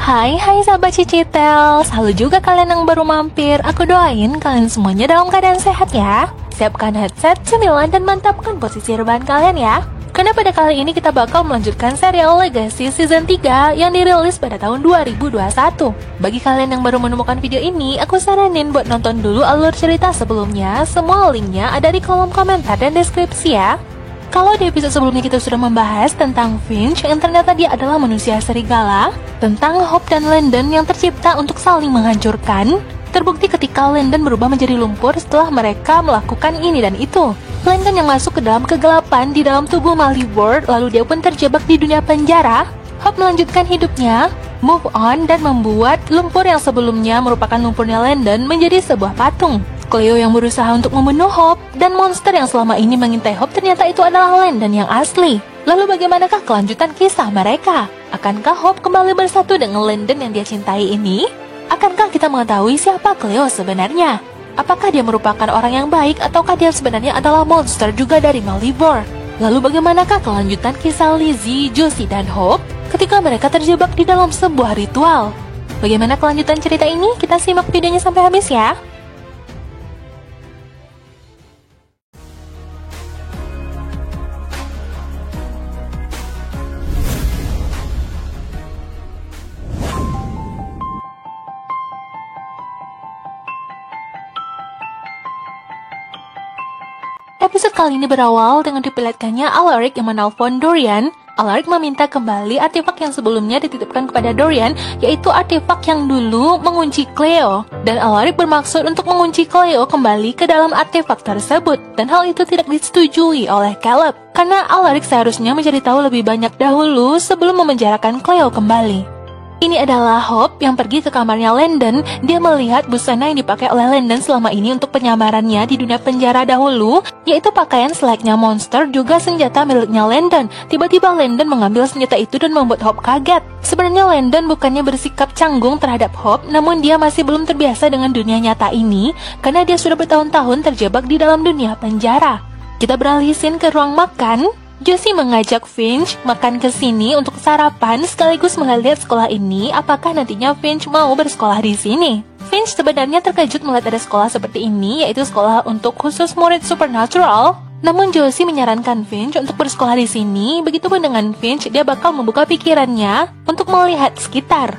Hai sahabat Cicitel, selalu juga kalian yang baru mampir. Aku doain kalian semuanya dalam keadaan sehat ya. Siapkan headset, cemilan, dan mantapkan posisi rebahan kalian ya. Karena pada kali ini kita bakal melanjutkan serial Legacy Season 3 yang dirilis pada tahun 2021. Bagi kalian yang baru menemukan video ini, aku saranin buat nonton dulu alur cerita sebelumnya. Semua linknya ada di kolom komentar dan deskripsi ya. Kalau di episode sebelumnya kita sudah membahas tentang Finch yang ternyata dia adalah manusia serigala, tentang Hope dan Landon yang tercipta untuk saling menghancurkan, terbukti ketika Landon berubah menjadi lumpur setelah mereka melakukan ini dan itu. Landon yang masuk ke dalam kegelapan di dalam tubuh Malibor, lalu dia pun terjebak di dunia penjara. Hope melanjutkan hidupnya, move on, dan membuat lumpur yang sebelumnya merupakan lumpurnya Landon menjadi sebuah patung. Cleo yang berusaha untuk membunuh Hope, dan monster yang selama ini mengintai Hope ternyata itu adalah Landon yang asli. Lalu bagaimanakah kelanjutan kisah mereka? Akankah Hope kembali bersatu dengan Landon yang dia cintai ini? Akankah kita mengetahui siapa Cleo sebenarnya? Apakah dia merupakan orang yang baik ataukah dia sebenarnya adalah monster juga dari Malibor? Lalu bagaimanakah kelanjutan kisah Lizzie, Josie, dan Hope ketika mereka terjebak di dalam sebuah ritual? Bagaimana kelanjutan cerita ini? Kita simak videonya sampai habis ya. Episode kali ini berawal dengan diperlihatkannya Alaric yang menelpon Dorian. Alaric meminta kembali artefak yang sebelumnya dititipkan kepada Dorian, yaitu artefak yang dulu mengunci Cleo. Dan Alaric bermaksud untuk mengunci Cleo kembali ke dalam artefak tersebut. Dan hal itu tidak disetujui oleh Caleb, karena Alaric seharusnya mencari tahu lebih banyak dahulu sebelum memenjarakan Cleo kembali. Ini adalah Hope yang pergi ke kamarnya Landon. Dia melihat busana yang dipakai oleh Landon selama ini untuk penyamarannya di dunia penjara dahulu, yaitu pakaian selayaknya monster, juga senjata miliknya Landon. Tiba-tiba Landon mengambil senjata itu dan membuat Hope kaget. Sebenarnya Landon bukannya bersikap canggung terhadap Hope, namun dia masih belum terbiasa dengan dunia nyata ini, karena dia sudah bertahun-tahun terjebak di dalam dunia penjara. Kita beralih scene ke ruang makan. Josie mengajak Finch makan ke sini untuk sarapan sekaligus melihat sekolah ini, apakah nantinya Finch mau bersekolah di sini. Finch sebenarnya terkejut melihat ada sekolah seperti ini, yaitu sekolah untuk khusus murid supernatural. Namun Josie menyarankan Finch untuk bersekolah di sini. Begitupun dengan Finch, dia bakal membuka pikirannya untuk melihat sekitar.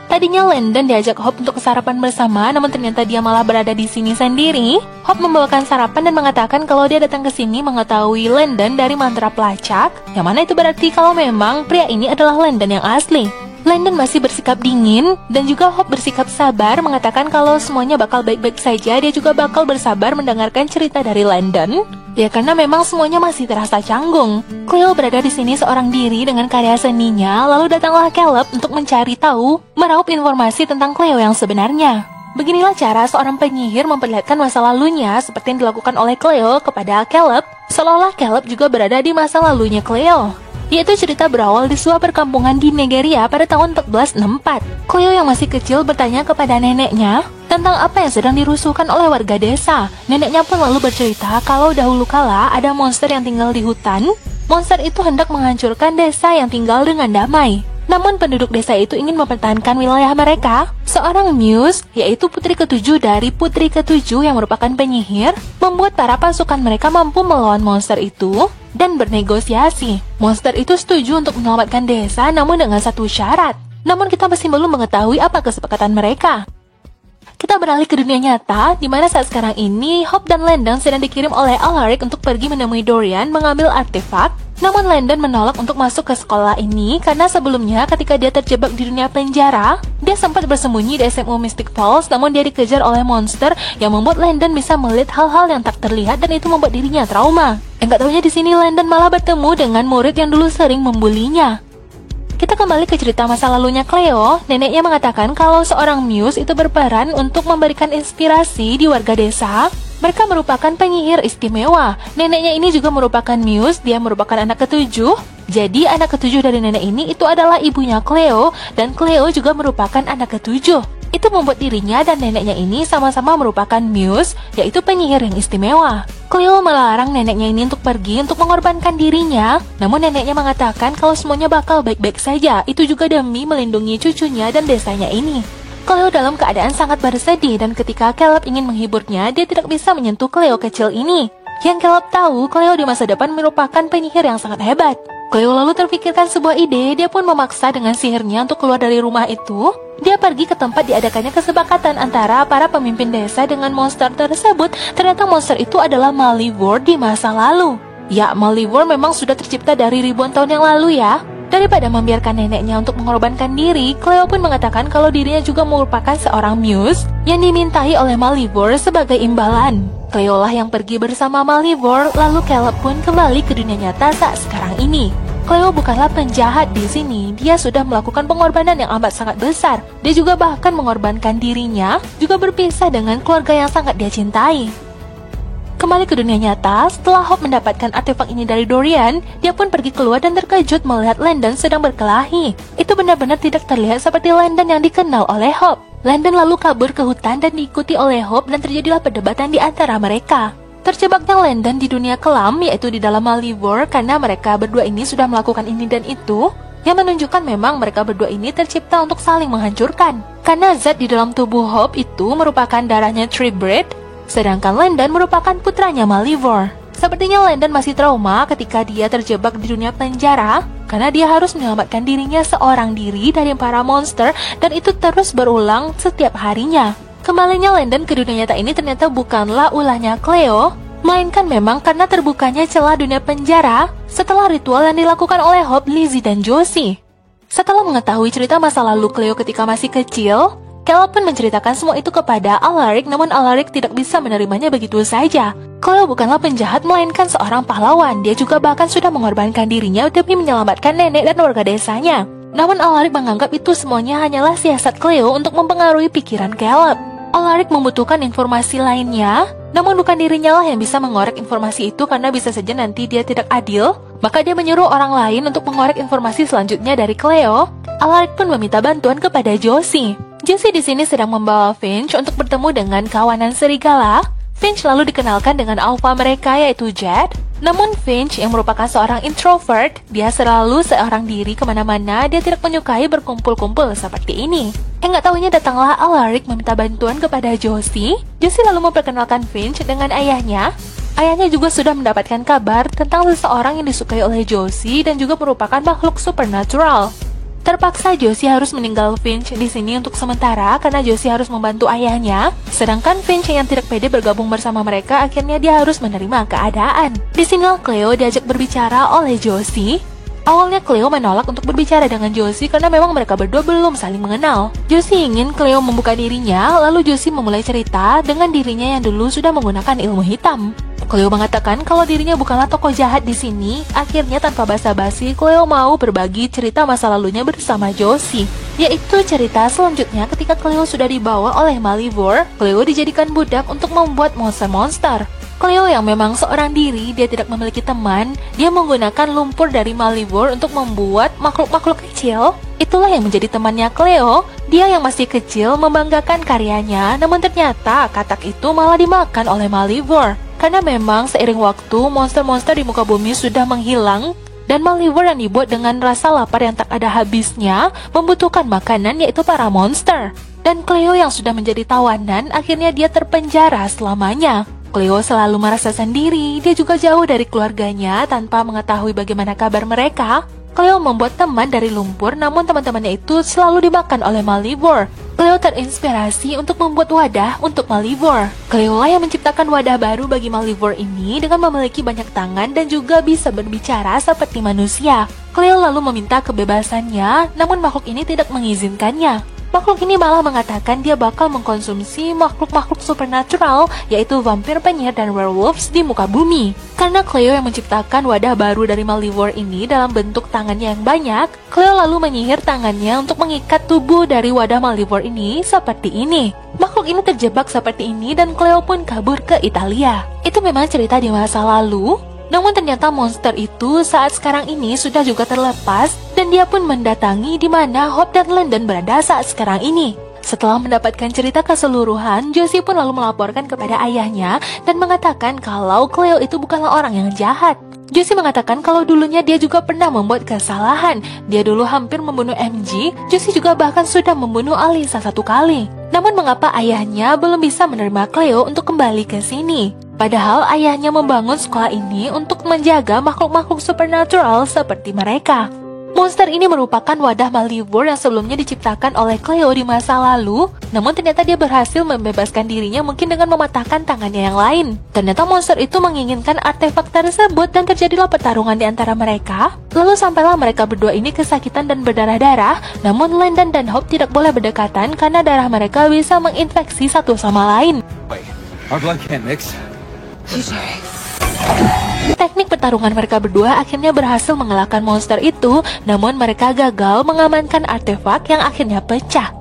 Tadinya Landon diajak Hope untuk sarapan bersama, namun ternyata dia malah berada di sini sendiri. Hope membawakan sarapan dan mengatakan kalau dia datang ke sini mengetahui Landon dari mantra pelacak, yang mana itu berarti kalau memang pria ini adalah Landon yang asli. Landon masih bersikap dingin, dan juga Hope bersikap sabar, mengatakan kalau semuanya bakal baik-baik saja. Dia juga bakal bersabar mendengarkan cerita dari Landon. Ya karena memang semuanya masih terasa canggung. Cleo berada di sini seorang diri dengan karya seninya, lalu datanglah Caleb untuk mencari tahu, meraup informasi tentang Cleo yang sebenarnya. Beginilah cara seorang penyihir memperlihatkan masa lalunya seperti yang dilakukan oleh Cleo kepada Caleb, seolah-olah Caleb juga berada di masa lalunya Cleo. Yaitu cerita berawal di sebuah perkampungan di Nigeria pada tahun 1464. Cleo yang masih kecil bertanya kepada neneknya tentang apa yang sedang dirusuhkan oleh warga desa. Neneknya pun lalu bercerita kalau dahulu kala ada monster yang tinggal di hutan. Monster itu hendak menghancurkan desa yang tinggal dengan damai. Namun penduduk desa itu ingin mempertahankan wilayah mereka. Seorang Muse, yaitu putri ketujuh dari putri ketujuh yang merupakan penyihir, membuat para pasukan mereka mampu melawan monster itu dan bernegosiasi. Monster itu setuju untuk menyelamatkan desa, namun dengan satu syarat. Namun kita masih belum mengetahui apa kesepakatan mereka. Kita beralih ke dunia nyata, di mana saat sekarang ini Hope dan Landon sedang dikirim oleh Alaric untuk pergi menemui Dorian mengambil artefak. Namun Landon menolak untuk masuk ke sekolah ini karena sebelumnya ketika dia terjebak di dunia penjara, dia sempat bersembunyi di SMU Mystic Falls, namun dia dikejar oleh monster yang membuat Landon bisa melihat hal-hal yang tak terlihat dan itu membuat dirinya trauma. Enggak tahunya di sini Landon malah bertemu dengan murid yang dulu sering membulinya. Kita kembali ke cerita masa lalunya Cleo. Neneknya mengatakan kalau seorang Muse itu berperan untuk memberikan inspirasi di warga desa. Mereka merupakan penyihir istimewa. Neneknya ini juga merupakan Muse, dia merupakan anak ketujuh. Jadi anak ketujuh dari nenek ini itu adalah ibunya Cleo, dan Cleo juga merupakan anak ketujuh. Itu membuat dirinya dan neneknya ini sama-sama merupakan Muse, yaitu penyihir yang istimewa. Cleo melarang neneknya ini untuk pergi untuk mengorbankan dirinya, namun neneknya mengatakan kalau semuanya bakal baik-baik saja, itu juga demi melindungi cucunya dan desanya ini. Cleo dalam keadaan sangat bersedih dan ketika Caleb ingin menghiburnya, dia tidak bisa menyentuh Cleo kecil ini. Yang Caleb tahu, Cleo di masa depan merupakan penyihir yang sangat hebat. Cleo lalu terpikirkan sebuah ide, dia pun memaksa dengan sihirnya untuk keluar dari rumah itu. Dia pergi ke tempat diadakannya kesepakatan antara para pemimpin desa dengan monster tersebut. Ternyata monster itu adalah Malivore di masa lalu. Ya, Malivore memang sudah tercipta dari ribuan tahun yang lalu ya. Daripada membiarkan neneknya untuk mengorbankan diri, Cleo pun mengatakan kalau dirinya juga merupakan seorang Muse yang dimintai oleh Malivore sebagai imbalan. Cleo lah yang pergi bersama Malivore, lalu Caleb pun kembali ke dunia nyata saat sekarang ini. Cleo bukanlah penjahat di sini, dia sudah melakukan pengorbanan yang amat sangat besar. Dia juga bahkan mengorbankan dirinya, juga berpisah dengan keluarga yang sangat dia cintai. Kembali ke dunia nyata, setelah Hope mendapatkan artefak ini dari Dorian, dia pun pergi keluar dan terkejut melihat Landon sedang berkelahi. Itu benar-benar tidak terlihat seperti Landon yang dikenal oleh Hope. Landon lalu kabur ke hutan dan diikuti oleh Hope dan terjadilah perdebatan di antara mereka. Terjebaknya Landon di dunia kelam, yaitu di dalam Malivore, karena mereka berdua ini sudah melakukan ini dan itu, yang menunjukkan memang mereka berdua ini tercipta untuk saling menghancurkan. Karena zat di dalam tubuh Hope itu merupakan darahnya Treebread, sedangkan Landon merupakan putranya Malivore. Sepertinya Landon masih trauma ketika dia terjebak di dunia penjara, karena dia harus menyelamatkan dirinya seorang diri dari para monster, dan itu terus berulang setiap harinya. Kembalinya Landon ke dunia nyata ini ternyata bukanlah ulahnya Cleo, melainkan memang karena terbukanya celah dunia penjara setelah ritual yang dilakukan oleh Hope, Lizzie, dan Josie. Setelah mengetahui cerita masa lalu Cleo ketika masih kecil, Caleb pun menceritakan semua itu kepada Alaric, namun Alaric tidak bisa menerimanya begitu saja. Cleo bukanlah penjahat melainkan seorang pahlawan, dia juga bahkan sudah mengorbankan dirinya demi menyelamatkan nenek dan warga desanya. Namun Alaric menganggap itu semuanya hanyalah siasat Cleo untuk mempengaruhi pikiran Caleb. Alaric membutuhkan informasi lainnya, namun bukan dirinya lah yang bisa mengorek informasi itu karena bisa saja nanti dia tidak adil. Maka dia menyuruh orang lain untuk mengorek informasi selanjutnya dari Cleo. Alaric pun meminta bantuan kepada Josie. Josie di sini sedang membawa Finch untuk bertemu dengan kawanan serigala. Finch lalu dikenalkan dengan alpha mereka yaitu Jed. Namun Finch yang merupakan seorang introvert, dia selalu seorang diri kemana-mana, dia tidak menyukai berkumpul-kumpul seperti ini. Nggak tahunya datanglah Alaric meminta bantuan kepada Josie. Josie lalu memperkenalkan Finch dengan ayahnya. Ayahnya juga sudah mendapatkan kabar tentang seseorang yang disukai oleh Josie dan juga merupakan makhluk supernatural. Terpaksa Josie harus meninggal Finch di sini untuk sementara karena Josie harus membantu ayahnya. Sedangkan Finch yang tidak pede bergabung bersama mereka, akhirnya dia harus menerima keadaan. Di sinilah Cleo diajak berbicara oleh Josie. Awalnya Cleo menolak untuk berbicara dengan Josie karena memang mereka berdua belum saling mengenal. Josie ingin Cleo membuka dirinya, lalu Josie memulai cerita dengan dirinya yang dulu sudah menggunakan ilmu hitam. Cleo mengatakan kalau dirinya bukanlah tokoh jahat di sini. Akhirnya tanpa basa-basi, Cleo mau berbagi cerita masa lalunya bersama Josie, yaitu cerita selanjutnya ketika Cleo sudah dibawa oleh Malivore. Cleo dijadikan budak untuk membuat monster-monster. Cleo yang memang seorang diri, dia tidak memiliki teman. Dia menggunakan lumpur dari Malivore untuk membuat makhluk-makhluk kecil. Itulah yang menjadi temannya Cleo. Dia yang masih kecil membanggakan karyanya, namun ternyata katak itu malah dimakan oleh Malivore. Karena memang seiring waktu, monster-monster di muka bumi sudah menghilang, dan Malivore yang dibuat dengan rasa lapar yang tak ada habisnya, membutuhkan makanan yaitu para monster. Dan Cleo yang sudah menjadi tawanan, akhirnya dia terpenjara selamanya. Cleo selalu merasa sendiri, dia juga jauh dari keluarganya tanpa mengetahui bagaimana kabar mereka. Cleo membuat teman dari lumpur, namun teman-temannya itu selalu dimakan oleh Malivore. Cleo terinspirasi untuk membuat wadah untuk Malivore. Cleo lah yang menciptakan wadah baru bagi Malivore ini dengan memiliki banyak tangan dan juga bisa berbicara seperti manusia. Cleo lalu meminta kebebasannya, namun makhluk ini tidak mengizinkannya. Makhluk ini malah mengatakan dia bakal mengkonsumsi makhluk-makhluk supernatural, yaitu vampir, penyihir, dan werewolves di muka bumi. Karena Cleo yang menciptakan wadah baru dari Malivore ini dalam bentuk tangannya yang banyak, Cleo lalu menyihir tangannya untuk mengikat tubuh dari wadah Malivore ini seperti ini. Makhluk ini terjebak seperti ini dan Cleo pun kabur ke Italia. Itu memang cerita di masa lalu. Namun ternyata monster itu saat sekarang ini sudah juga terlepas dan dia pun mendatangi di mana Hope dan Landon berada saat sekarang ini. Setelah mendapatkan cerita keseluruhan, Josie pun lalu melaporkan kepada ayahnya dan mengatakan kalau Cleo itu bukanlah orang yang jahat. Josie mengatakan kalau dulunya dia juga pernah membuat kesalahan. Dia dulu hampir membunuh MG, Josie juga bahkan sudah membunuh Alisa 1 kali. Namun mengapa ayahnya belum bisa menerima Cleo untuk kembali ke sini? Padahal ayahnya membangun sekolah ini untuk menjaga makhluk-makhluk supernatural seperti mereka. Monster ini merupakan wadah Malivore yang sebelumnya diciptakan oleh Cleo di masa lalu, namun ternyata dia berhasil membebaskan dirinya mungkin dengan mematahkan tangannya yang lain. Ternyata monster itu menginginkan artefak tersebut dan terjadilah pertarungan di antara mereka. Lalu sampailah mereka berdua ini kesakitan dan berdarah-darah, namun Landon dan Hope tidak boleh berdekatan karena darah mereka bisa menginfeksi satu sama lain. Wait, our blood can't mix. Teknik pertarungan mereka berdua akhirnya berhasil mengalahkan monster itu, namun mereka gagal mengamankan artefak yang akhirnya pecah.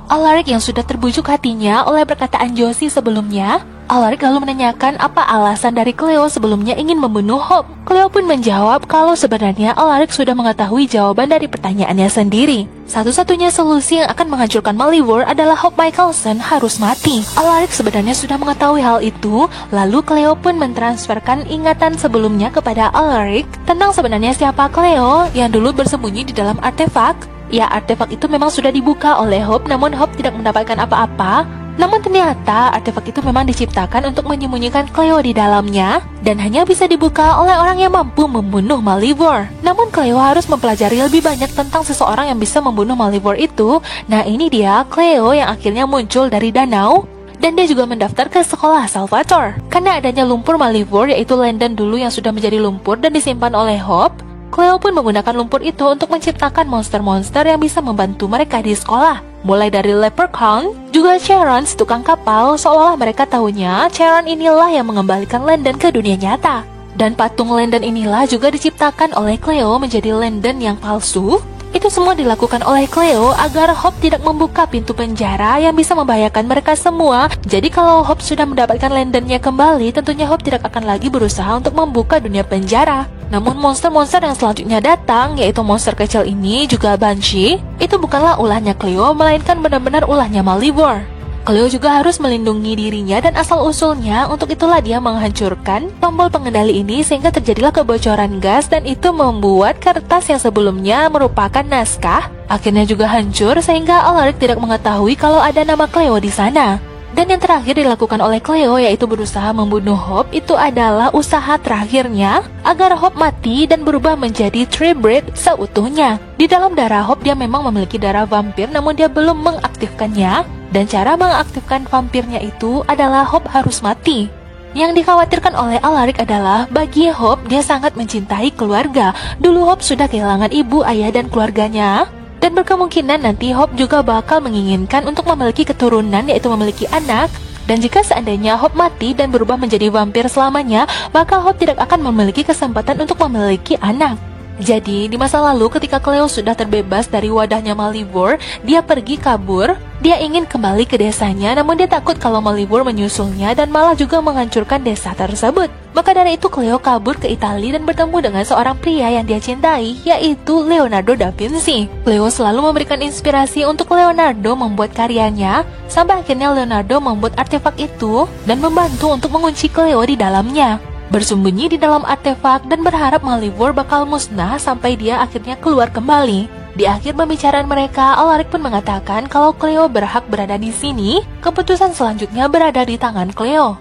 Alaric yang sudah terbujuk hatinya oleh perkataan Josie sebelumnya, Alaric lalu menanyakan apa alasan dari Cleo sebelumnya ingin membunuh Hope. Cleo pun menjawab kalau sebenarnya Alaric sudah mengetahui jawaban dari pertanyaannya sendiri. Satu-satunya solusi yang akan menghancurkan Malivore adalah Hope Michelson harus mati. Alaric sebenarnya sudah mengetahui hal itu, lalu Cleo pun mentransferkan ingatan sebelumnya kepada Alaric tentang sebenarnya siapa Cleo yang dulu bersembunyi di dalam artefak. Ya, artefak itu memang sudah dibuka oleh Hope, namun Hope tidak mendapatkan apa-apa. Namun ternyata artefak itu memang diciptakan untuk menyembunyikan Cleo di dalamnya dan hanya bisa dibuka oleh orang yang mampu membunuh Malivore. Namun Cleo harus mempelajari lebih banyak tentang seseorang yang bisa membunuh Malivore itu. Nah, ini dia Cleo yang akhirnya muncul dari danau. Dan dia juga mendaftar ke sekolah Salvatore. Karena adanya lumpur Malivore, yaitu Landon dulu yang sudah menjadi lumpur dan disimpan oleh Hope, Cleo pun menggunakan lumpur itu untuk menciptakan monster-monster yang bisa membantu mereka di sekolah. Mulai dari Leprechaun, juga Charon si tukang kapal, seolah mereka tahunya Charon inilah yang mengembalikan Landon ke dunia nyata. Dan patung Landon inilah juga diciptakan oleh Cleo menjadi Landon yang palsu. Itu semua dilakukan oleh Cleo agar Hope tidak membuka pintu penjara yang bisa membahayakan mereka semua. Jadi kalau Hope sudah mendapatkan Landonnya kembali, tentunya Hope tidak akan lagi berusaha untuk membuka dunia penjara. Namun monster-monster yang selanjutnya datang, yaitu monster kecil ini juga Banshee, itu bukanlah ulahnya Cleo, melainkan benar-benar ulahnya Malivore. Cleo juga harus melindungi dirinya dan asal-usulnya, untuk itulah dia menghancurkan tombol pengendali ini sehingga terjadilah kebocoran gas dan itu membuat kertas yang sebelumnya merupakan naskah akhirnya juga hancur sehingga Alaric tidak mengetahui kalau ada nama Cleo di sana. Dan yang terakhir dilakukan oleh Cleo yaitu berusaha membunuh Hope. Itu adalah usaha terakhirnya agar Hope mati dan berubah menjadi Tree Breed seutuhnya. Di dalam darah Hope dia memang memiliki darah vampir, namun dia belum mengaktifkannya. Dan cara mengaktifkan vampirnya itu adalah Hope harus mati. Yang dikhawatirkan oleh Alaric adalah bagi Hope dia sangat mencintai keluarga. Dulu Hope sudah kehilangan ibu, ayah, dan keluarganya. Dan berkemungkinan nanti Hope juga bakal menginginkan untuk memiliki keturunan, yaitu memiliki anak. Dan jika seandainya Hope mati dan berubah menjadi vampir selamanya, maka Hope tidak akan memiliki kesempatan untuk memiliki anak. Jadi, di masa lalu ketika Cleo sudah terbebas dari wadahnya Malivore, dia pergi kabur. Dia ingin kembali ke desanya, namun dia takut kalau Malivore menyusulnya dan malah juga menghancurkan desa tersebut. Maka dari itu Cleo kabur ke Italia dan bertemu dengan seorang pria yang dia cintai, yaitu Leonardo da Vinci. Cleo selalu memberikan inspirasi untuk Leonardo membuat karyanya, sampai akhirnya Leonardo membuat artefak itu dan membantu untuk mengunci Cleo di dalamnya. Bersembunyi di dalam artefak dan berharap Malivore bakal musnah sampai dia akhirnya keluar kembali. Di akhir pembicaraan mereka, Alaric pun mengatakan kalau Cleo berhak berada di sini. Keputusan selanjutnya berada di tangan Cleo.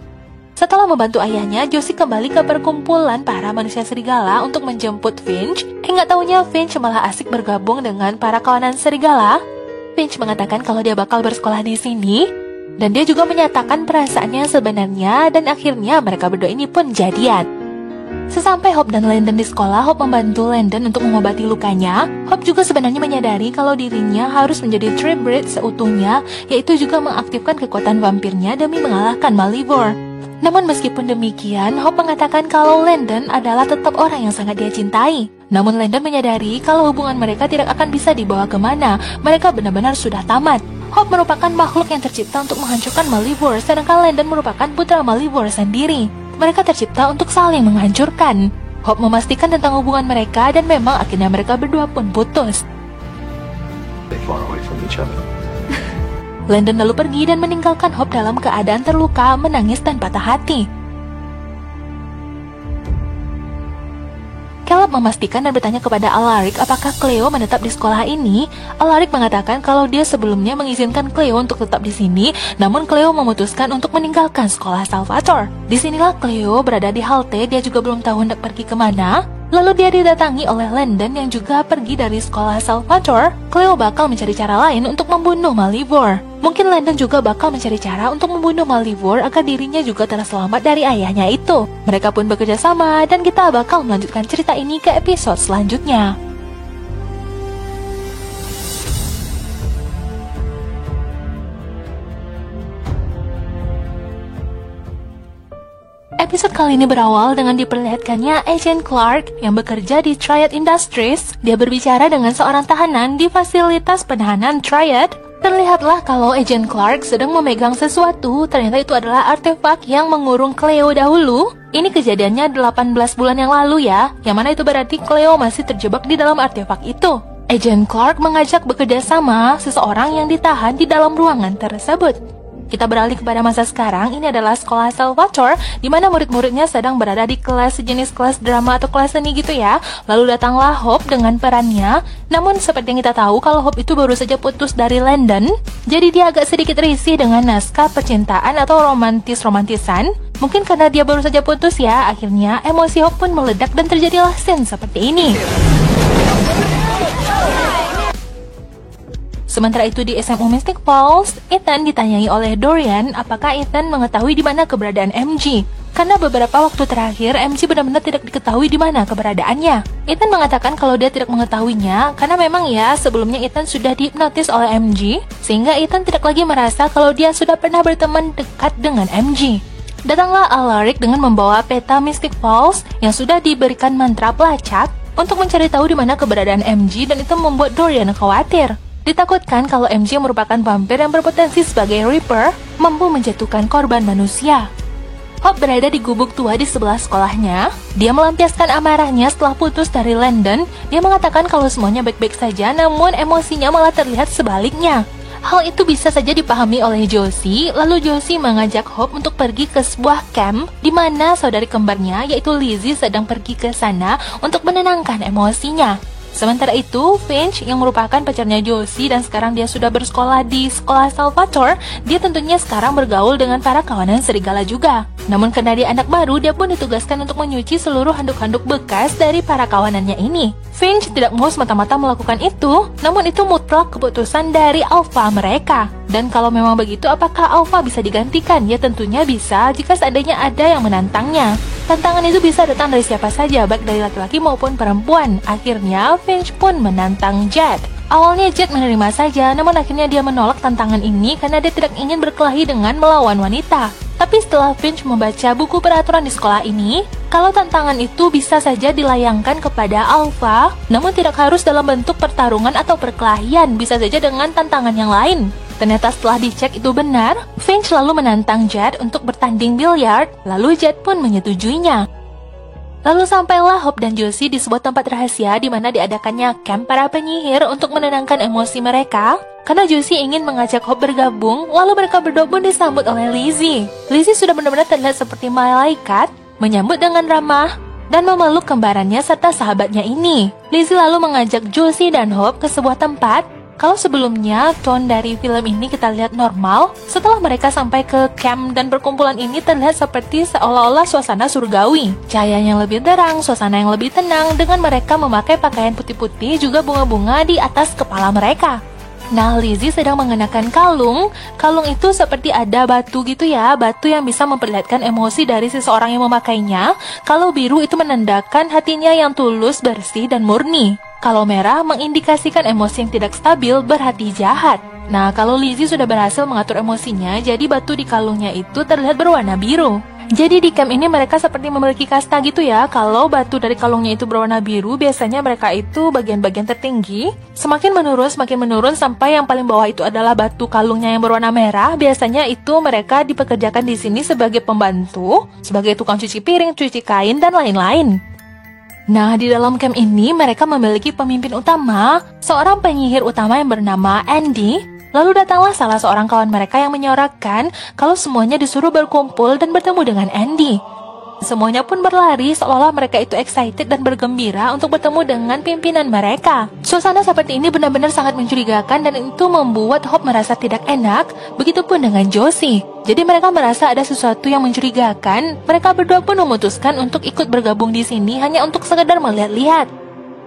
Setelah membantu ayahnya, Josie kembali ke perkumpulan para manusia serigala untuk menjemput Finch. Hingga tahunya Finch malah asik bergabung dengan para kawanan serigala. Finch mengatakan kalau dia bakal bersekolah di sini. Dan dia juga menyatakan perasaannya sebenarnya, dan akhirnya mereka berdua ini pun jadian. Sesampai Hope dan Landon di sekolah, Hope membantu Landon untuk mengobati lukanya. Hope juga sebenarnya menyadari kalau dirinya harus menjadi Tree Breed seutuhnya, yaitu juga mengaktifkan kekuatan vampirnya demi mengalahkan Malivore. Namun meskipun demikian, Hope mengatakan kalau Landon adalah tetap orang yang sangat dia cintai. Namun Landon menyadari kalau hubungan mereka tidak akan bisa dibawa kemana, mereka benar-benar sudah tamat. Hope merupakan makhluk yang tercipta untuk menghancurkan Malivore, sedangkan Landon merupakan putra Malivore sendiri. Mereka tercipta untuk saling menghancurkan. Hope memastikan tentang hubungan mereka dan memang akhirnya mereka berdua pun putus. far away from each other. Landon lalu pergi dan meninggalkan Hope dalam keadaan terluka, menangis dan patah hati. Caleb memastikan dan bertanya kepada Alaric apakah Cleo menetap di sekolah ini. Alaric mengatakan kalau dia sebelumnya mengizinkan Cleo untuk tetap di sini, namun Cleo memutuskan untuk meninggalkan sekolah Salvatore. Disinilah Cleo berada di halte, dia juga belum tahu hendak pergi kemana. Lalu dia didatangi oleh Landon yang juga pergi dari sekolah Salvatore. Cleo bakal mencari cara lain untuk membunuh Malivore. Mungkin Landon juga bakal mencari cara untuk membunuh Malivore agar dirinya juga terselamat dari ayahnya itu. Mereka pun bekerja sama dan kita bakal melanjutkan cerita ini ke episode selanjutnya. Episode kali ini berawal dengan diperlihatkannya Agent Clark yang bekerja di Triad Industries. Dia berbicara dengan seorang tahanan di fasilitas penahanan Triad. Terlihatlah kalau Agent Clark sedang memegang sesuatu. Ternyata itu adalah artefak yang mengurung Cleo dahulu. Ini kejadiannya 18 bulan yang lalu ya, yang mana itu berarti Cleo masih terjebak di dalam artefak itu. Agent Clark mengajak bekerja sama seseorang yang ditahan di dalam ruangan tersebut. Kita beralih kepada masa sekarang. Ini adalah sekolah Salvatore, di mana murid-muridnya sedang berada di kelas sejenis kelas drama atau kelas seni gitu ya. Lalu datanglah Hope dengan perannya. Namun seperti yang kita tahu kalau Hope itu baru saja putus dari Landon, jadi dia agak sedikit risih dengan naskah percintaan atau romantisan. Mungkin karena dia baru saja putus ya, akhirnya emosi Hope pun meledak dan terjadilah scene seperti ini. Sementara itu di SMU Mystic Falls, Ethan ditanyai oleh Dorian apakah Ethan mengetahui di mana keberadaan MG. Karena beberapa waktu terakhir MG benar-benar tidak diketahui di mana keberadaannya. Ethan mengatakan kalau dia tidak mengetahuinya karena memang ya sebelumnya Ethan sudah dihipnotis oleh MG, sehingga Ethan tidak lagi merasa kalau dia sudah pernah berteman dekat dengan MG. Datanglah Alaric dengan membawa peta Mystic Falls yang sudah diberikan mantra pelacak untuk mencari tahu di mana keberadaan MG, dan itu membuat Dorian khawatir. Ditakutkan kalau MJ merupakan vampir yang berpotensi sebagai Reaper, mampu menjatuhkan korban manusia. Hope berada di gubuk tua di sebelah sekolahnya. Dia melampiaskan amarahnya setelah putus dari Landon. Dia mengatakan kalau semuanya baik-baik saja, namun emosinya malah terlihat sebaliknya. Hal itu bisa saja dipahami oleh Josie. Lalu Josie mengajak Hope untuk pergi ke sebuah camp di mana saudari kembarnya yaitu Lizzie sedang pergi ke sana untuk menenangkan emosinya. Sementara itu, Finch yang merupakan pacarnya Josie dan sekarang dia sudah bersekolah di sekolah Salvatore, dia tentunya sekarang bergaul dengan para kawanan serigala juga. Namun karena dia anak baru, dia pun ditugaskan untuk menyuci seluruh handuk-handuk bekas dari para kawanannya ini. Finch tidak mau semata-mata melakukan itu, namun itu mutlak keputusan dari alpha mereka. Dan kalau memang begitu, apakah alpha bisa digantikan? Ya tentunya bisa jika seandainya ada yang menantangnya. Tantangan itu bisa datang dari siapa saja, baik dari laki-laki maupun perempuan. Akhirnya, Finch pun menantang Jed. Awalnya Jed menerima saja, namun akhirnya dia menolak tantangan ini karena dia tidak ingin berkelahi dengan melawan wanita. Tapi setelah Finch membaca buku peraturan di sekolah ini, kalau tantangan itu bisa saja dilayangkan kepada Alpha, namun tidak harus dalam bentuk pertarungan atau perkelahian, bisa saja dengan tantangan yang lain. Ternyata setelah dicek itu benar, Finch lalu menantang Jed untuk bertanding biliar, lalu Jed pun menyetujuinya. Lalu sampailah Hope dan Josie di sebuah tempat rahasia di mana diadakannya camp para penyihir untuk menenangkan emosi mereka. Karena Josie ingin mengajak Hope bergabung, lalu mereka berdua pun disambut oleh Lizzie. Lizzie sudah benar-benar terlihat seperti malaikat, menyambut dengan ramah dan memeluk kembarannya serta sahabatnya ini. Lizzie lalu mengajak Josie dan Hope ke sebuah tempat. Kalau sebelumnya tone dari film ini kita lihat normal, setelah mereka sampai ke camp dan perkumpulan ini terlihat seperti seolah-olah suasana surgawi. Cahaya yang lebih terang, suasana yang lebih tenang dengan mereka memakai pakaian putih-putih juga bunga-bunga di atas kepala mereka. Nah, Lizzie sedang mengenakan kalung. Kalung itu seperti ada batu gitu ya, batu yang bisa memperlihatkan emosi dari seseorang yang memakainya. Kalau biru itu menandakan hatinya yang tulus, bersih, dan murni. Kalau merah mengindikasikan emosi yang tidak stabil, berhati jahat. Nah, kalau Lizzie sudah berhasil mengatur emosinya, jadi batu di kalungnya itu terlihat berwarna biru. Jadi di camp ini mereka seperti memiliki kasta gitu ya. Kalau batu dari kalungnya itu berwarna biru, biasanya mereka itu bagian-bagian tertinggi. Semakin menurun sampai yang paling bawah itu adalah batu kalungnya yang berwarna merah. Biasanya itu mereka dipekerjakan di sini sebagai pembantu, sebagai tukang cuci piring, cuci kain, dan lain-lain. Nah, di dalam camp ini mereka memiliki pemimpin utama, seorang penyihir utama yang bernama Andy. Lalu datanglah salah seorang kawan mereka yang menyorakan kalau semuanya disuruh berkumpul dan bertemu dengan Andy. Semuanya pun berlari seolah-olah mereka itu excited dan bergembira untuk bertemu dengan pimpinan mereka. Suasana seperti ini benar-benar sangat mencurigakan dan itu membuat Hope merasa tidak enak, begitupun dengan Josie. Jadi mereka merasa ada sesuatu yang mencurigakan. Mereka berdua pun memutuskan untuk ikut bergabung di sini hanya untuk sekedar melihat-lihat.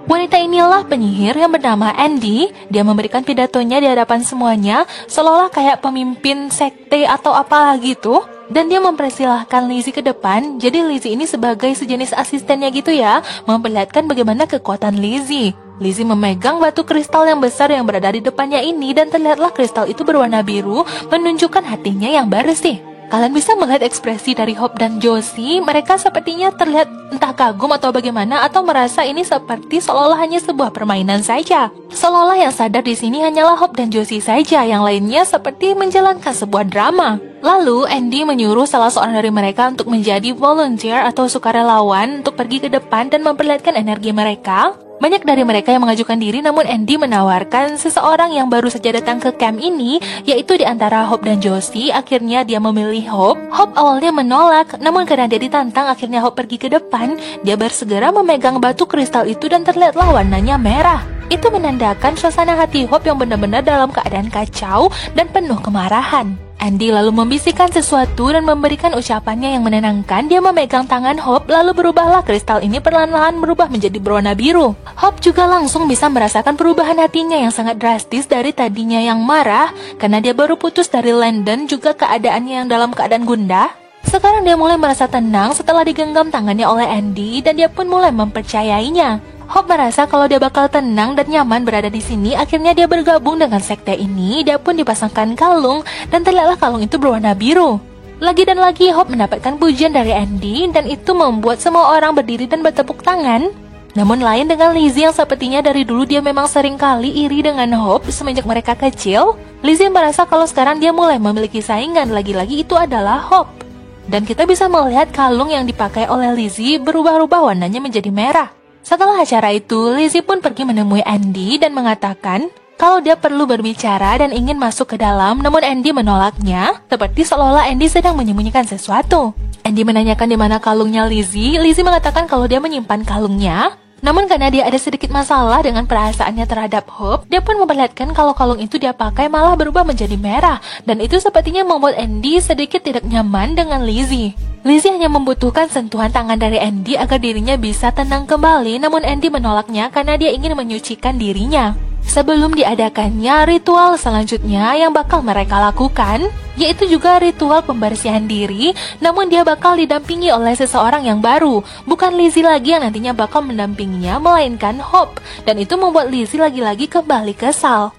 Wanita inilah penyihir yang bernama Andy. Dia memberikan pidatonya di hadapan semuanya, seolah-olah kayak pemimpin sekte atau apalah gitu. Dan dia mempersilahkan Lizzie ke depan. Jadi Lizzie ini sebagai sejenis asistennya gitu ya, memperlihatkan bagaimana kekuatan Lizzie. Lizzie memegang batu kristal yang besar yang berada di depannya ini, dan terlihatlah kristal itu berwarna biru, menunjukkan hatinya yang bersih. Kalian bisa melihat ekspresi dari Hope dan Josie. Mereka sepertinya terlihat entah kagum atau bagaimana, atau merasa ini seperti seolah-olah hanya sebuah permainan saja. Seolah-olah yang sadar di sini hanyalah Hope dan Josie saja, yang lainnya seperti menjalankan sebuah drama. Lalu Andy menyuruh salah seorang dari mereka untuk menjadi volunteer atau sukarelawan untuk pergi ke depan dan memperlihatkan energi mereka. Banyak dari mereka yang mengajukan diri, namun Andy menawarkan seseorang yang baru saja datang ke camp ini, yaitu di antara Hope dan Josie. Akhirnya dia memilih Hope. Hope awalnya menolak, namun karena dia ditantang, akhirnya Hope pergi ke depan. Dia bersegera memegang batu kristal itu dan terlihatlah warnanya merah. Itu menandakan suasana hati Hope yang benar-benar dalam keadaan kacau dan penuh kemarahan. Andy lalu membisikkan sesuatu dan memberikan ucapannya yang menenangkan. Dia memegang tangan Hope, lalu berubahlah kristal ini perlahan-lahan berubah menjadi berwarna biru. Hope juga langsung bisa merasakan perubahan hatinya yang sangat drastis dari tadinya yang marah karena dia baru putus dari Landon, juga keadaannya yang dalam keadaan gundah. Sekarang dia mulai merasa tenang setelah digenggam tangannya oleh Andy dan dia pun mulai mempercayainya. Hope merasa kalau dia bakal tenang dan nyaman berada di sini. Akhirnya dia bergabung dengan sekte ini. Dia pun dipasangkan kalung dan terlihatlah kalung itu berwarna biru. Lagi dan lagi Hope mendapatkan pujian dari Andy dan itu membuat semua orang berdiri dan bertepuk tangan. Namun lain dengan Lizzie yang sepertinya dari dulu dia memang sering kali iri dengan Hope semenjak mereka kecil. Lizzie merasa kalau sekarang dia mulai memiliki saingan, lagi-lagi itu adalah Hope. Dan kita bisa melihat kalung yang dipakai oleh Lizzie berubah-ubah warnanya menjadi merah. Setelah acara itu, Lizzie pun pergi menemui Andy dan mengatakan kalau dia perlu berbicara dan ingin masuk ke dalam, namun Andy menolaknya, seperti seolah-olah Andy sedang menyembunyikan sesuatu. Andy menanyakan di mana kalungnya Lizzie. Lizzie mengatakan kalau dia menyimpan kalungnya, namun karena dia ada sedikit masalah dengan perasaannya terhadap Hope, dia pun memperlihatkan kalau kalung itu dia pakai malah berubah menjadi merah, dan itu sepertinya membuat Andy sedikit tidak nyaman dengan Lizzie. Lizzie hanya membutuhkan sentuhan tangan dari Andy agar dirinya bisa tenang kembali, namun Andy menolaknya karena dia ingin menyucikan dirinya. Sebelum diadakannya ritual selanjutnya yang bakal mereka lakukan, yaitu juga ritual pembersihan diri, namun dia bakal didampingi oleh seseorang yang baru. Bukan Lizzie lagi yang nantinya bakal mendampinginya, melainkan Hope, dan itu membuat Lizzie lagi-lagi kembali kesal.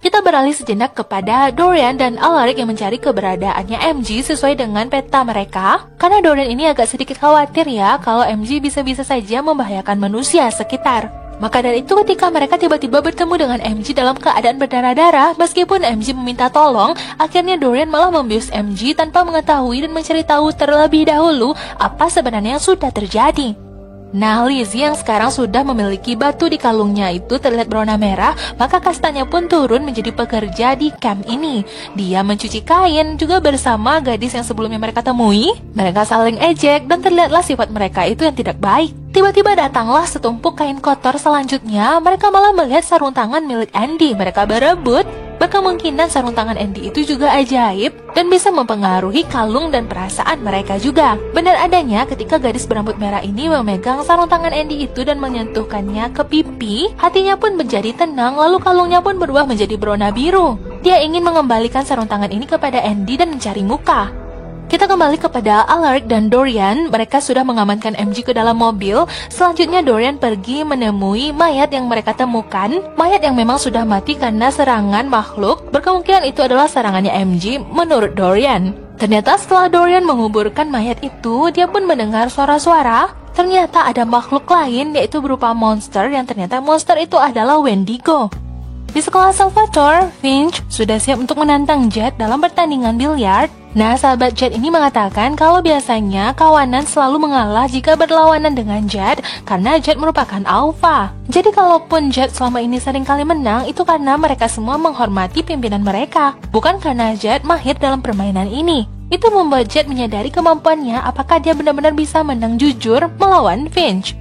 Kita beralih sejenak kepada Dorian dan Alaric yang mencari keberadaannya MJ sesuai dengan peta mereka. Karena Dorian ini agak sedikit khawatir ya kalau MJ bisa-bisa saja membahayakan manusia sekitar. Maka dari itu ketika mereka tiba-tiba bertemu dengan MJ dalam keadaan berdarah-darah, meskipun MJ meminta tolong, akhirnya Dorian malah membius MJ tanpa mengetahui dan mencari tahu terlebih dahulu apa sebenarnya yang sudah terjadi. Nah, Lizzie yang sekarang sudah memiliki batu di kalungnya itu terlihat berwarna merah, maka kastanya pun turun menjadi pekerja di camp ini. Dia mencuci kain juga bersama gadis yang sebelumnya mereka temui. Mereka saling ejek dan terlihatlah sifat mereka itu yang tidak baik. Tiba-tiba datanglah setumpuk kain kotor selanjutnya. Mereka malah melihat sarung tangan milik Andy. Mereka berebut. Berkemungkinan sarung tangan Andy itu juga ajaib dan bisa mempengaruhi kalung dan perasaan mereka juga. Benar adanya ketika gadis berambut merah ini memegang sarung tangan Andy itu dan menyentuhkannya ke pipi, hatinya pun menjadi tenang, lalu kalungnya pun berubah menjadi berwarna biru. Dia ingin mengembalikan sarung tangan ini kepada Andy dan mencari muka. Kita kembali kepada Alaric dan Dorian. Mereka sudah mengamankan MJ ke dalam mobil. Selanjutnya Dorian pergi menemui mayat yang mereka temukan. Mayat yang memang sudah mati karena serangan makhluk. Berkemungkinan itu adalah serangannya MJ menurut Dorian. Ternyata setelah Dorian menguburkan mayat itu, dia pun mendengar suara-suara. Ternyata ada makhluk lain, yaitu berupa monster, yang ternyata monster itu adalah Wendigo. Di sekolah Salvatore, Finch sudah siap untuk menantang Jet dalam pertandingan biliar. Nah, sahabat Jet ini mengatakan kalau biasanya kawanan selalu mengalah jika berlawanan dengan Jet karena Jet merupakan alpha. Jadi kalaupun Jet selama ini seringkali menang, itu karena mereka semua menghormati pimpinan mereka, bukan karena Jet mahir dalam permainan ini. Itu membuat Jet menyadari kemampuannya apakah dia benar-benar bisa menang jujur melawan Finch.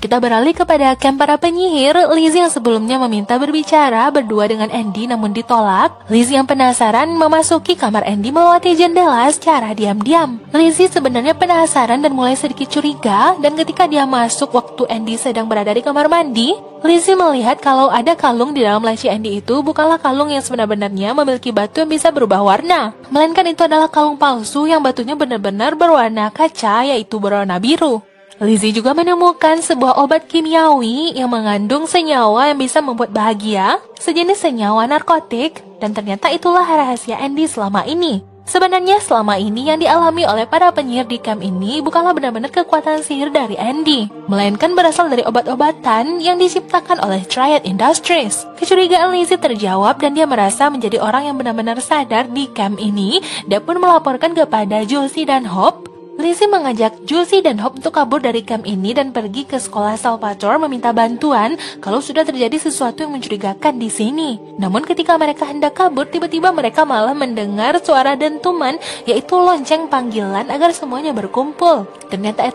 Kita beralih kepada camp para penyihir. Lizzie yang sebelumnya meminta berbicara berdua dengan Andy namun ditolak. Lizzie yang penasaran memasuki kamar Andy melewati jendela secara diam-diam. Lizzie sebenarnya penasaran dan mulai sedikit curiga, dan ketika dia masuk waktu Andy sedang berada di kamar mandi, Lizzie melihat kalau ada kalung di dalam laci Andy itu bukanlah kalung yang sebenarnya memiliki batu yang bisa berubah warna, melainkan itu adalah kalung palsu yang batunya benar-benar berwarna kaca, yaitu berwarna biru. Lizzie juga menemukan sebuah obat kimiawi yang mengandung senyawa yang bisa membuat bahagia, sejenis senyawa narkotik, dan ternyata itulah rahasia Andy selama ini. Sebenarnya selama ini yang dialami oleh para penyihir di camp ini bukanlah benar-benar kekuatan sihir dari Andy, melainkan berasal dari obat-obatan yang diciptakan oleh Triad Industries. Kecurigaan Lizzie terjawab dan dia merasa menjadi orang yang benar-benar sadar di camp ini. Dia pun melaporkan kepada Josie dan Hope. Lizzie mengajak Josie dan Hope untuk kabur dari camp ini dan pergi ke sekolah Salvatore meminta bantuan kalau sudah terjadi sesuatu yang mencurigakan di sini. Namun ketika mereka hendak kabur, tiba-tiba mereka malah mendengar suara dentuman, yaitu lonceng panggilan agar semuanya berkumpul. Ternyata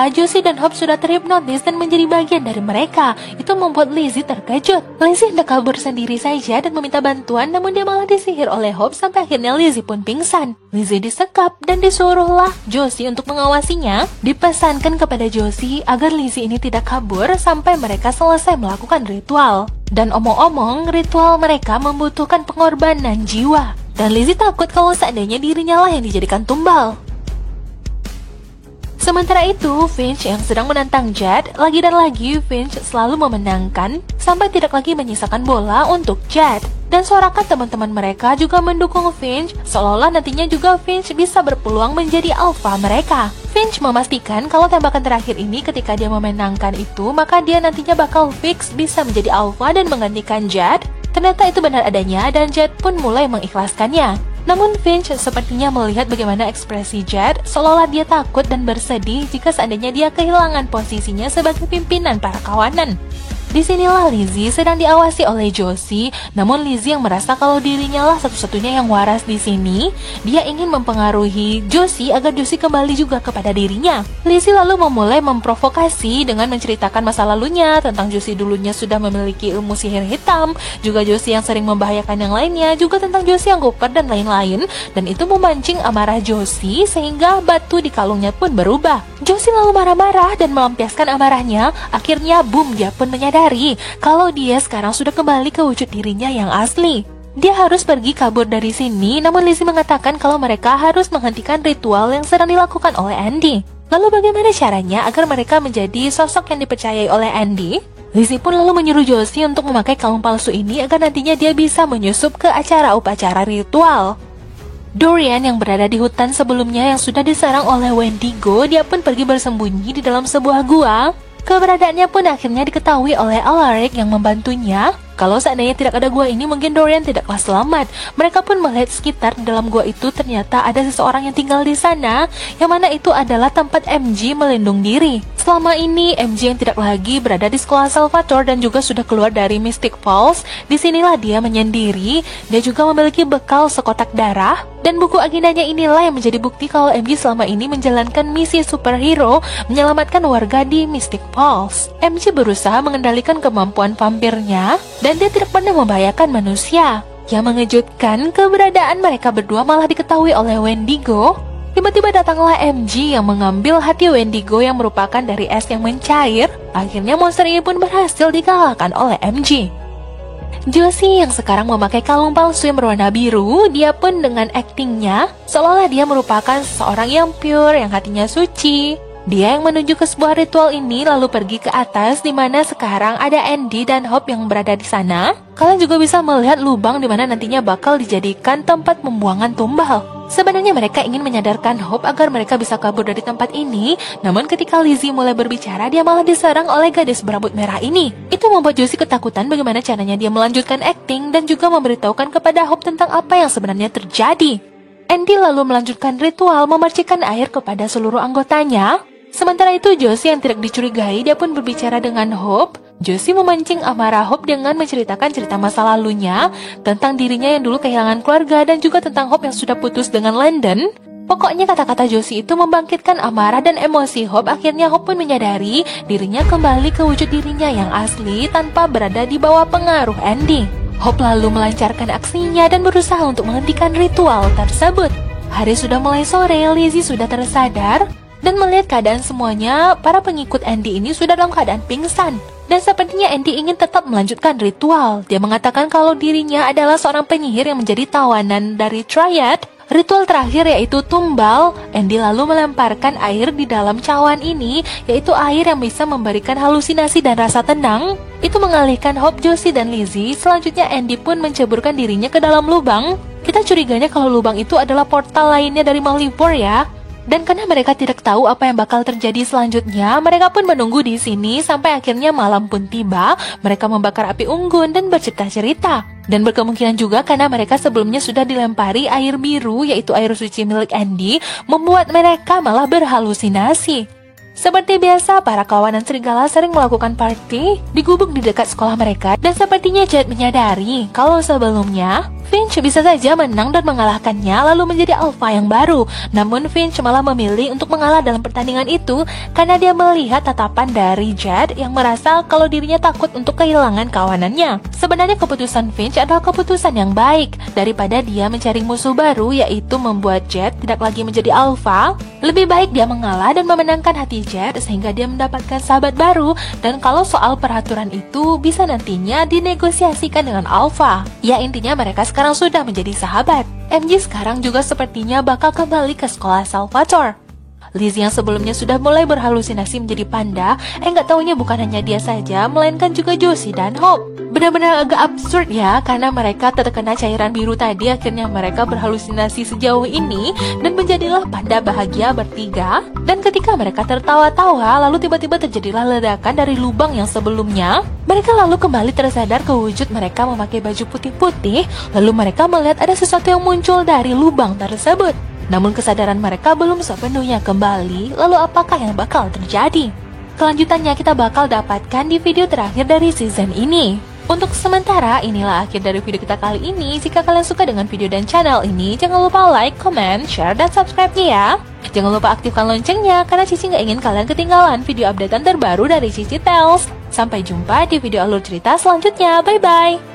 Josie dan Hope sudah terhipnotis dan menjadi bagian dari mereka. Itu membuat Lizzie terkejut. Lizzie hendak kabur sendiri saja dan meminta bantuan, namun dia malah disihir oleh Hope sampai akhirnya Lizzie pun pingsan. Lizzie disekap dan disuruhlah Josie untuk mengawasinya. Dipesankan kepada Josie agar Lizzie ini tidak kabur sampai mereka selesai melakukan ritual. Dan omong-omong, ritual mereka membutuhkan pengorbanan jiwa. Dan Lizzie takut kalau seandainya dirinya lah yang dijadikan tumbal. Sementara itu, Finch yang sedang menantang Jet, lagi dan lagi Finch selalu memenangkan sampai tidak lagi menyisakan bola untuk Jet. Dan suarakan teman-teman mereka juga mendukung Finch, seolah-olah nantinya juga Finch bisa berpeluang menjadi alpha mereka. Finch memastikan kalau tembakan terakhir ini ketika dia memenangkan itu, maka dia nantinya bakal fix bisa menjadi alpha dan menggantikan Jet. Ternyata itu benar adanya dan Jet pun mulai mengikhlaskannya. Namun Finch sepertinya melihat bagaimana ekspresi Jet, seolah-olah dia takut dan bersedih jika seandainya dia kehilangan posisinya sebagai pimpinan para kawanan. Disinilah Lizzie sedang diawasi oleh Josie, namun Lizzie yang merasa kalau dirinya lah satu-satunya yang waras di sini. Dia ingin mempengaruhi Josie agar Josie kembali juga kepada dirinya. Lizzie lalu memulai memprovokasi dengan menceritakan masa lalunya tentang Josie dulunya sudah memiliki ilmu sihir hitam, juga Josie yang sering membahayakan yang lainnya, juga tentang Josie yang goper dan lain-lain. Dan itu memancing amarah Josie sehingga batu di kalungnya pun berubah. Josie lalu marah-marah dan melampiaskan amarahnya. Akhirnya boom, dia pun menyadari kalau dia sekarang sudah kembali ke wujud dirinya yang asli. Dia harus pergi kabur dari sini, namun Lizzie mengatakan kalau mereka harus menghentikan ritual yang sedang dilakukan oleh Andy. Lalu bagaimana caranya agar mereka menjadi sosok yang dipercayai oleh Andy? Lizzie pun lalu menyuruh Josie untuk memakai kalung palsu ini agar nantinya dia bisa menyusup ke acara upacara ritual. Dorian yang berada di hutan sebelumnya yang sudah diserang oleh Wendigo, dia pun pergi bersembunyi di dalam sebuah gua. Keberadaannya pun akhirnya diketahui oleh Alaric yang membantunya. Kalau seandainya tidak ada gua ini, mungkin Dorian tidaklah selamat. Mereka pun melihat sekitar di dalam gua itu ternyata ada seseorang yang tinggal di sana, yang mana itu adalah tempat MJ melindung diri. Selama ini MJ yang tidak lagi berada di sekolah Salvatore dan juga sudah keluar dari Mystic Falls. Disinilah dia menyendiri. Dia juga memiliki bekal sekotak darah. Dan buku agendanya inilah yang menjadi bukti kalau MJ selama ini menjalankan misi superhero menyelamatkan warga di Mystic Falls. MJ berusaha mengendalikan kemampuan vampirnya dan dia tidak pernah membahayakan manusia. Yang mengejutkan, keberadaan mereka berdua malah diketahui oleh Wendigo. Tiba-tiba datanglah MJ yang mengambil hati Wendigo yang merupakan dari es yang mencair. Akhirnya monster ini pun berhasil dikalahkan oleh MJ. Josie yang sekarang memakai kalung palsu yang berwarna biru, dia pun dengan aktingnya seolah-olah dia merupakan seseorang yang pure, yang hatinya suci. Dia yang menuju ke sebuah ritual ini lalu pergi ke atas di mana sekarang ada Andy dan Hope yang berada di sana. Kalian juga bisa melihat lubang di mana nantinya bakal dijadikan tempat pembuangan tumbal. Sebenarnya mereka ingin menyadarkan Hope agar mereka bisa kabur dari tempat ini, namun ketika Lizzie mulai berbicara, dia malah diserang oleh gadis berambut merah ini. Itu membuat Josie ketakutan bagaimana caranya dia melanjutkan akting dan juga memberitahukan kepada Hope tentang apa yang sebenarnya terjadi. Andy lalu melanjutkan ritual memercikan air kepada seluruh anggotanya. Sementara itu Josie yang tidak dicurigai, dia pun berbicara dengan Hope. Josie memancing amarah Hope dengan menceritakan cerita masa lalunya tentang dirinya yang dulu kehilangan keluarga dan juga tentang Hope yang sudah putus dengan Landon. Pokoknya kata-kata Josie itu membangkitkan amarah dan emosi Hope. Akhirnya Hope pun menyadari dirinya kembali ke wujud dirinya yang asli tanpa berada di bawah pengaruh Andy. Hope lalu melancarkan aksinya dan berusaha untuk menghentikan ritual tersebut. Hari sudah mulai sore, Lizzie sudah tersadar. Dan melihat keadaan semuanya, para pengikut Andy ini sudah dalam keadaan pingsan. Dan sepertinya Andy ingin tetap melanjutkan ritual. Dia mengatakan kalau dirinya adalah seorang penyihir yang menjadi tawanan dari Triad. Ritual terakhir yaitu tumbal. Andy lalu melemparkan air di dalam cawan ini, yaitu air yang bisa memberikan halusinasi dan rasa tenang. Itu mengalihkan Hope, Josie, dan Lizzie. Selanjutnya Andy pun menceburkan dirinya ke dalam lubang. Kita curiganya kalau lubang itu adalah portal lainnya dari Malivore ya. Dan karena mereka tidak tahu apa yang bakal terjadi selanjutnya, mereka pun menunggu di sini sampai akhirnya malam pun tiba. Mereka membakar api unggun dan bercerita-cerita. Dan berkemungkinan juga karena mereka sebelumnya sudah dilempari air biru, yaitu air suci milik Andy, membuat mereka malah berhalusinasi. Seperti biasa, para kawanan serigala sering melakukan party di gubuk di dekat sekolah mereka. Dan sepertinya Jed menyadari kalau sebelumnya Finch bisa saja menang dan mengalahkannya lalu menjadi alpha yang baru. Namun Finch malah memilih untuk mengalah dalam pertandingan itu karena dia melihat tatapan dari Jed yang merasa kalau dirinya takut untuk kehilangan kawanannya. Sebenarnya keputusan Finch adalah keputusan yang baik. Daripada dia mencari musuh baru, yaitu membuat Jed tidak lagi menjadi alpha, lebih baik dia mengalah dan memenangkan hati Jed sehingga dia mendapatkan sahabat baru. Dan kalau soal peraturan itu bisa nantinya dinegosiasikan dengan alpha. Ya, intinya mereka sekarang sudah menjadi sahabat. MJ sekarang juga sepertinya bakal kembali ke sekolah Salvatore. Lizzie yang sebelumnya sudah mulai berhalusinasi menjadi panda, nggak taunya bukan hanya dia saja, melainkan juga Josie dan Hope. Benar-benar agak absurd ya, karena mereka terkena cairan biru tadi, akhirnya mereka berhalusinasi sejauh ini dan menjadilah panda bahagia bertiga. Dan ketika mereka tertawa-tawa, lalu tiba-tiba terjadilah ledakan dari lubang yang sebelumnya. Mereka lalu kembali tersadar ke wujud mereka memakai baju putih-putih, lalu mereka melihat ada sesuatu yang muncul dari lubang tersebut. Namun kesadaran mereka belum sepenuhnya kembali, lalu apakah yang bakal terjadi? Kelanjutannya kita bakal dapatkan di video terakhir dari season ini. Untuk sementara, inilah akhir dari video kita kali ini. Jika kalian suka dengan video dan channel ini, jangan lupa like, comment, share, dan subscribe-nya ya. Jangan lupa aktifkan loncengnya, karena Cici nggak ingin kalian ketinggalan video updatean terbaru dari Cici Tales. Sampai jumpa di video alur cerita selanjutnya. Bye-bye!